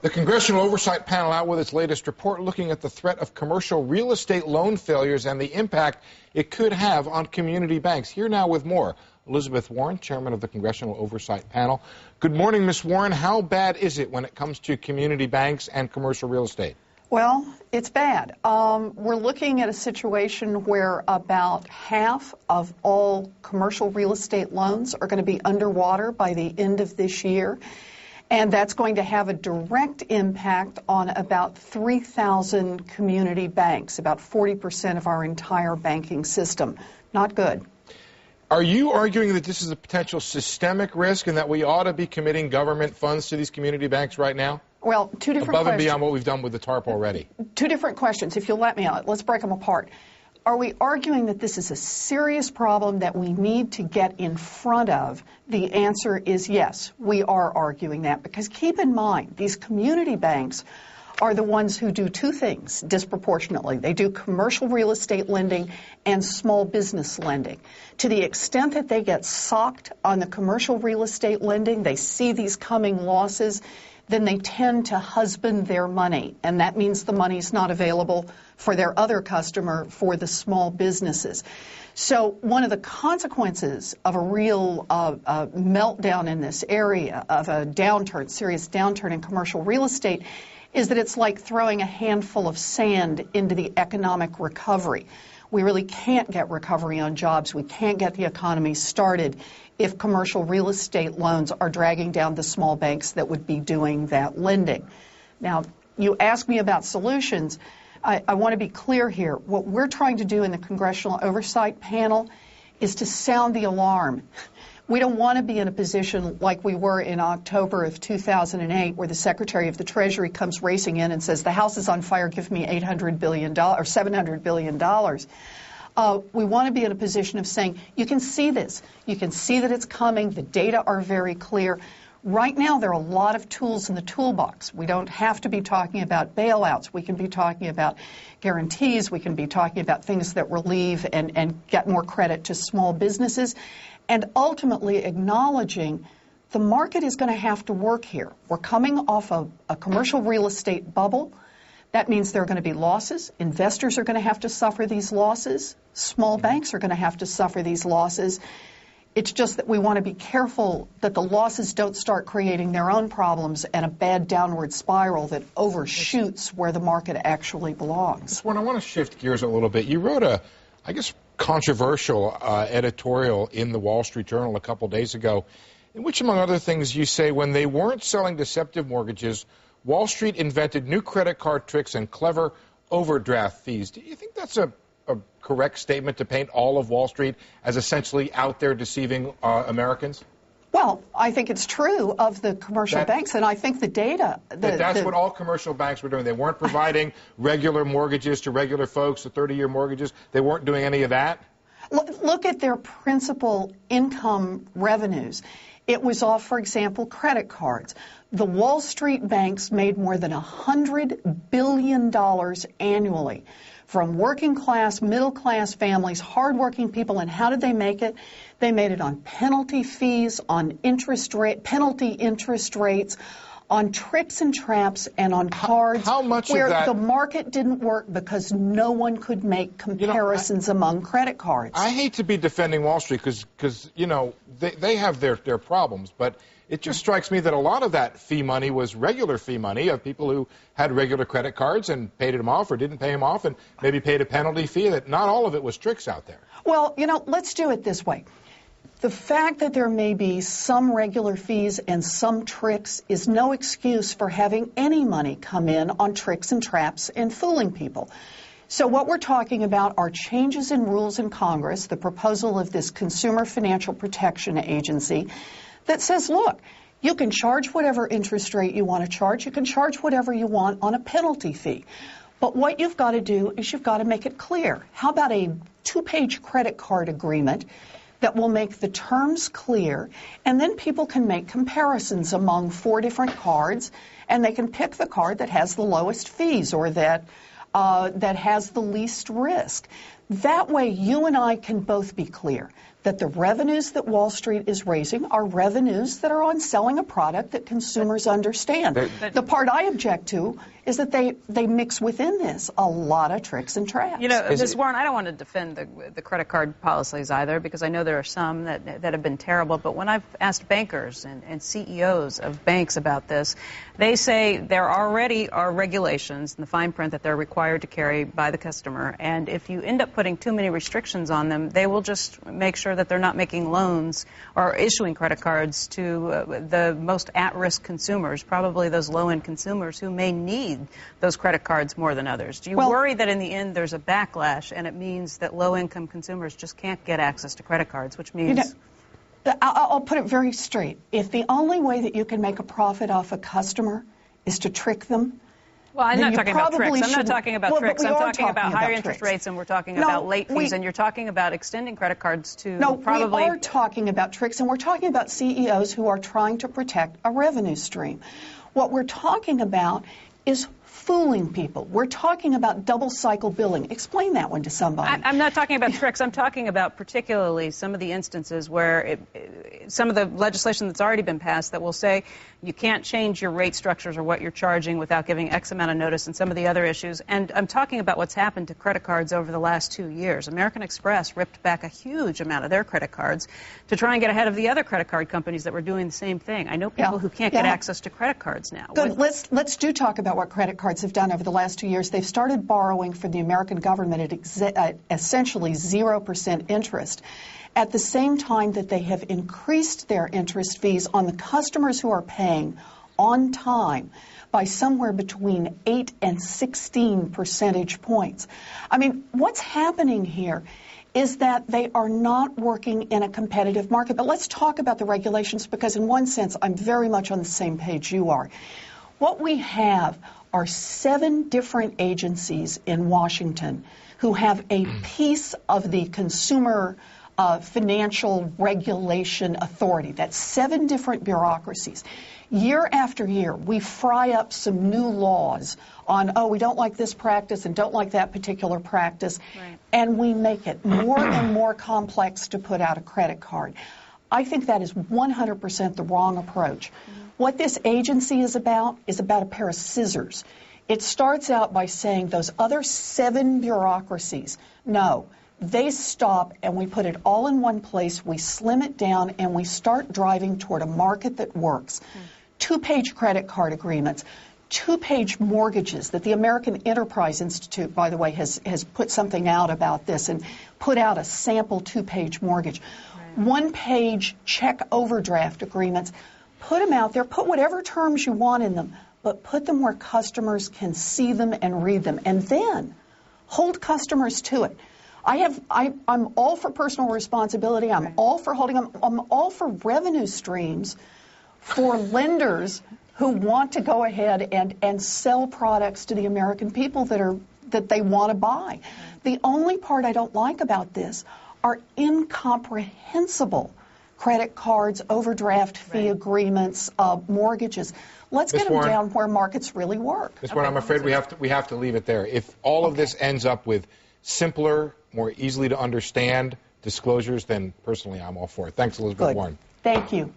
The Congressional Oversight Panel out with its latest report looking at the threat of commercial real estate loan failures and the impact it could have on community banks. Here now with more, Elizabeth Warren, chairman of the Congressional Oversight Panel. Good morning, Ms. Warren. How bad is it when it comes to community banks and commercial real estate? Well, it's bad. We're looking at a situation where about half of all commercial real estate loans are going to be underwater by the end of this year. And that's going to have a direct impact on about 3,000 community banks, about 40% of our entire banking system. Not good. Are you arguing that this is a potential systemic risk and that we ought to be committing government funds to these community banks right now? Well, two different questions. Above and beyond what we've done with the TARP already. Two different questions, if you'll let me. Let's break them apart. Are we arguing that this is a serious problem that we need to get in front of? The answer is yes, we are arguing that. Because keep in mind, these community banks are the ones who do two things disproportionately. They do commercial real estate lending and small business lending. To the extent that they get socked on the commercial real estate lending, they see these coming losses, then they tend to husband their money. And that means the money's not available for their other customer, for the small businesses. So one of the consequences of a real meltdown in this area, of a downturn, serious downturn in commercial real estate, is that it's like throwing a handful of sand into the economic recovery. We really can't get recovery on jobs. We can't get the economy started if commercial real estate loans are dragging down the small banks that would be doing that lending. Now, you asked me about solutions. I want to be clear here. What we're trying to do in the Congressional Oversight Panel is to sound the alarm. We don't want to be in a position like we were in October of 2008, where the Secretary of the Treasury comes racing in and says, the house is on fire, give me $800 billion or $700 billion. We want to be in a position of saying, you can see this. You can see that it's coming. The data are very clear. Right now, there are a lot of tools in the toolbox. We don't have to be talking about bailouts. We can be talking about guarantees. We can be talking about things that relieve and get more credit to small businesses. And ultimately acknowledging the market is going to have to work here. We're coming off of a commercial real estate bubble. That means there are going to be losses. Investors are going to have to suffer these losses. Small banks are going to have to suffer these losses. It's just that we want to be careful that the losses don't start creating their own problems and a bad downward spiral that overshoots where the market actually belongs. When I want to shift gears a little bit, you wrote a, I guess, controversial editorial in the Wall Street Journal a couple days ago, in which, among other things, you say when they weren't selling deceptive mortgages, Wall Street invented new credit card tricks and clever overdraft fees. Do you think that's a correct statement to paint all of Wall Street as essentially out there deceiving Americans? Well, I think it's true of the commercial banks, and I think the data... That's what all commercial banks were doing. They weren't providing regular mortgages to regular folks, the 30-year mortgages. They weren't doing any of that? Look at their principal income revenues. It was off, for example, credit cards. The Wall Street banks made more than $100 billion annually from working class, middle class families, hardworking people. And how did they make it? They made it on penalty fees, on penalty interest rates, on tricks and traps, and on cards where the market didn't work because no one could make comparisons among credit cards. I hate to be defending Wall Street because you know, they have their problems, but it just strikes me that a lot of that fee money was regular fee money of people who had regular credit cards and paid them off or didn't pay them off and maybe paid a penalty fee. That not all of it was tricks out there. Well, you know, let's do it this way. The fact that there may be some regular fees and some tricks is no excuse for having any money come in on tricks and traps and fooling people. So what we're talking about are changes in rules in Congress, the proposal of this Consumer Financial Protection Agency that says, look, you can charge whatever interest rate you want to charge. You can charge whatever you want on a penalty fee. But what you've got to do is you've got to make it clear. How about a 2-page credit card agreement that will make the terms clear, and then people can make comparisons among 4 different cards, and they can pick the card that has the lowest fees or that has the least risk. That way, you and I can both be clear that the revenues that Wall Street is raising are revenues that are on selling a product that consumers understand. The part I object to is that they mix within this a lot of tricks and traps. You know, Ms. Warren, I don't want to defend the credit card policies either, because I know there are some that have been terrible. But when I've asked bankers and CEOs of banks about this, they say there already are regulations in the fine print that they're required to carry by the customer. And if you end up putting too many restrictions on them, they will just make sure that they're not making loans or issuing credit cards to the most at-risk consumers, probably those low-end consumers who may need those credit cards more than others. Do you worry that in the end there's a backlash and it means that low-income consumers just can't get access to credit cards, which means... I'll put it very straight. If the only way that you can make a profit off a customer is to trick them, well, I'm not talking about tricks. I'm not talking about tricks. I'm talking about higher interest rates, and we're talking about late fees, and you're talking about extending credit cards to probably... we are talking about tricks, and we're talking about CEOs who are trying to protect a revenue stream. What we're talking about is fooling people. We're talking about double-cycle billing. Explain that one to somebody. I'm not talking about tricks. I'm talking about particularly some of the instances where some of the legislation that's already been passed that will say you can't change your rate structures or what you're charging without giving X amount of notice, and some of the other issues. And I'm talking about what's happened to credit cards over the last 2 years. American Express ripped back a huge amount of their credit cards to try and get ahead of the other credit card companies that were doing the same thing. I know people who can't get access to credit cards now. Good. Let's talk about what credit cards have done over the last 2 years. They've started borrowing from the American government at essentially 0% interest, at the same time that they have increased their interest fees on the customers who are paying on time by somewhere between 8 and 16 percentage points. I mean, what's happening here is that they are not working in a competitive market. But let's talk about the regulations, because in one sense, I'm very much on the same page you are. What we have are 7 different agencies in Washington who have a piece of the Consumer Financial Regulation Authority. That's 7 different bureaucracies. Year after year, we fry up some new laws on, we don't like this practice and don't like that particular practice, and we make it more and more complex to put out a credit card. I think that is 100% the wrong approach. What this agency is about a pair of scissors. It starts out by saying those other 7 bureaucracies, no, they stop and we put it all in one place, we slim it down, and we start driving toward a market that works. 2-page credit card agreements, 2-page mortgages that the American Enterprise Institute, by the way, has put something out about this and put out a sample 2-page mortgage. 1-page check overdraft agreements. Put them out there, put whatever terms you want in them, but put them where customers can see them and read them, and then hold customers to it. I'm all for personal responsibility. I'm all for holding them. I'm all for revenue streams for lenders who want to go ahead and sell products to the American people that they want to buy. The only part I don't like about this are incomprehensible credit cards, overdraft fee agreements, mortgages. Let's get them down where markets really work. Ms. Warren, I'm afraid we have to leave it there. If all of this ends up with simpler, more easily to understand disclosures, then personally I'm all for it. Thanks, Elizabeth Warren. Thank you.